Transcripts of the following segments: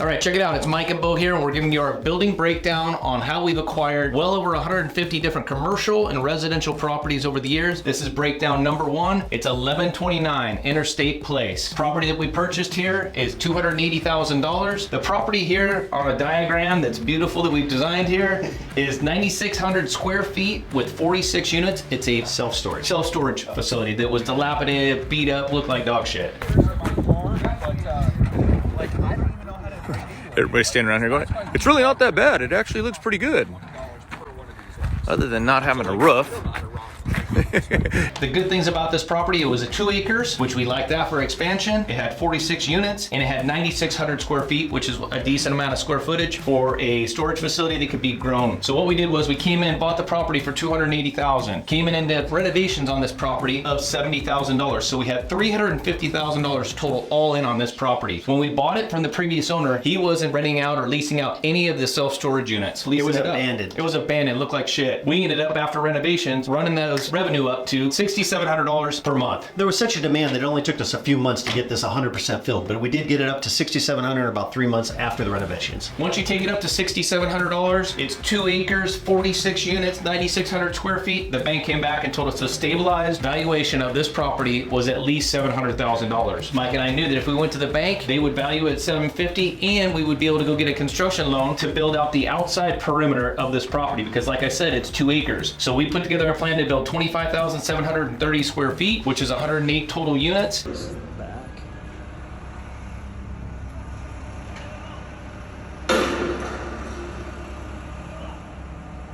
All right, check it out. It's Mike and Bo here, and we're giving you our building breakdown on how we've acquired well over 150 different commercial and residential properties over the years. This is breakdown number one. It's 1129 Interstate Place. Property that we purchased here is $280,000. The property here on a diagram that's beautiful that we've designed here is 9,600 square feet with 46 units. It's a self-storage facility that was dilapidated, beat up, looked like dog shit. Everybody's standing around here going, it's really not that bad. It actually looks pretty good. Other than not having a roof. The good things about this property, it was 2 acres, which we liked that for expansion. It had 46 units and it had 9,600 square feet, which is a decent amount of square footage for a storage facility that could be grown. So what we did was we came in, bought the property for $280,000. Came in and did renovations on this property of $70,000. So we had $350,000 total all in on this property. When we bought it from the previous owner, he wasn't renting out or leasing out any of the self-storage units. It was abandoned. It was abandoned, looked like shit. We ended up after renovations running those revenue up to $6,700 per month. There was such a demand that it only took us a few months to get this 100% filled, but we did get it up to $6,700 in about 3 months after the renovations. Once you take it up to $6,700, it's 2 acres, 46 units, 9,600 square feet. The bank came back and told us the stabilized valuation of this property was at least $700,000. Mike and I knew that if we went to the bank, they would value it at $750,000 and we would be able to go get a construction loan to build out the outside perimeter of this property because like I said, it's 2 acres. So we put together a plan to build 25,730 square feet, which is 108 total units.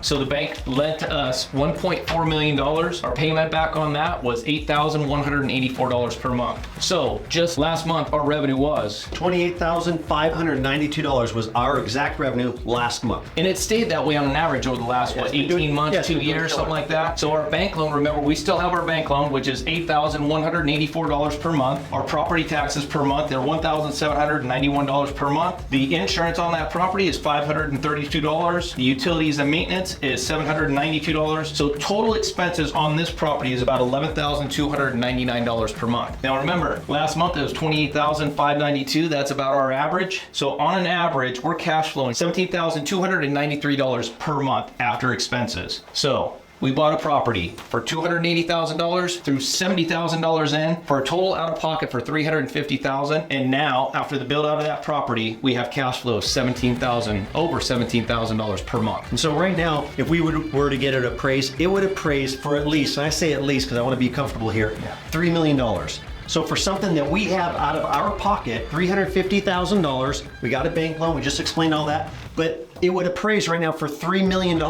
So the bank lent us $1.4 million. Our payment back on that was $8,184 per month. So just last month, our revenue was $28,592 was our exact revenue last month. And it stayed that way on an average over the last, what, 18 months, 2 years, something like that. So our bank loan, remember, we still have our bank loan, which is $8,184 per month. Our property taxes per month, they're $1,791 per month. The insurance on that property is $532. The utilities and maintenance is $792. So total expenses on this property is about $11,299 per month. Now remember, last month it was $28,592. That's about our average. So on an average, we're cash flowing $17,293 per month after expenses. So we bought a property for $280,000, threw $70,000 in for a total out of pocket for $350,000. And now, after the build out of that property, we have cash flow of over $17,000 per month. And so right now, if we were to get it appraised, it would appraise for at least, and I say at least because I want to be comfortable here, $3 million. So for something that we have out of our pocket, $350,000, we got a bank loan, we just explained all that, but it would appraise right now for $3 million.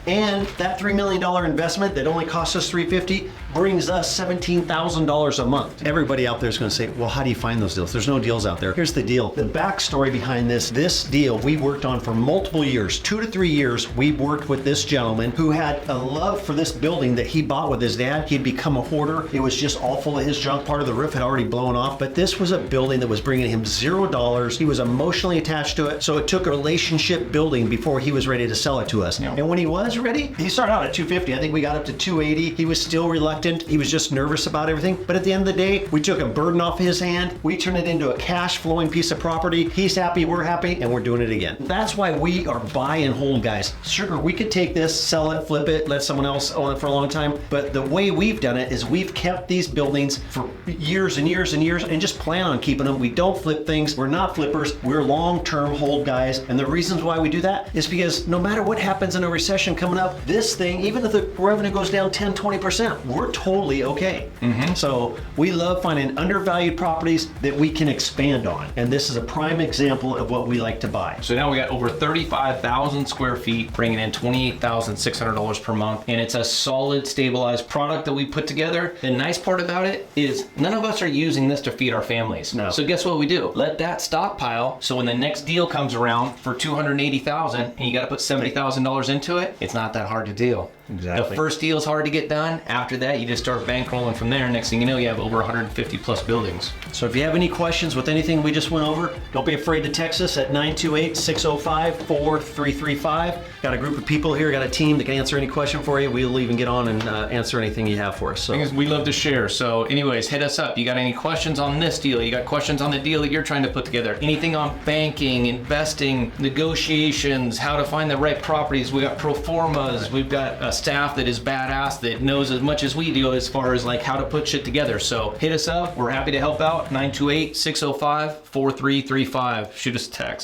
And that $3 million investment that only cost us $350,000 brings us $17,000 a month. Everybody out there is going to say, well, how do you find those deals? There's no deals out there. Here's the deal. The backstory behind this deal we worked on for multiple years, 2 to 3 years. We worked with this gentleman who had a love for this building that he bought with his dad. He'd become a hoarder. It was just all full of his junk. Part of the roof had already blown off, but this was a building that was bringing him $0. He was emotionally attached to it. So it took a relationship building before he was ready to sell it to us. Yeah. And when he was ready, he started out at $250. I think we got up to $280. He was still reluctant. He was just nervous about everything. But at the end of the day, we took a burden off his hand. We turned it into a cash flowing piece of property. He's happy, we're happy, and we're doing it again. That's why we are buy and hold guys. Sure, we could take this, sell it, flip it, let someone else own it for a long time. But the way we've done it is we've kept these buildings for years and years and years and just plan on keeping them. We don't flip things. We're not flippers. We're long-term hold guys. And the reasons why we do that is because no matter what happens in a recession coming up, this thing, even if the revenue goes down 10, 20%, we're totally okay. So we love finding undervalued properties that we can expand on. And this is a prime example of what we like to buy. So now we got over 35,000 square feet, bringing in $28,600 per month. And it's a solid, stabilized product that we put together. The nice part about it is none of us are using this to feed our families. No. So guess what we do? Let that stockpile. So when the next deal comes around for $280,000 and you got to put $70,000 into it, it's not that hard to deal. Exactly. The first deal is hard to get done. After that, you just start bankrolling from there. Next thing you know, you have over 150 plus buildings. So if you have any questions with anything we just went over, don't be afraid to text us at 928-605-4335. Got a group of people here, got a team that can answer any question for you. We'll even get on and answer anything you have for us. So We love to share. So anyways, hit us up. You got any questions on this deal? You got questions on the deal that you're trying to put together? Anything on banking, investing, negotiations, how to find the right properties? We got pro formas. We've got a staff that is badass that knows as much as we do as far as like how to put shit together. So hit us up. We're happy to help out. 928-605-4335. Shoot us a text.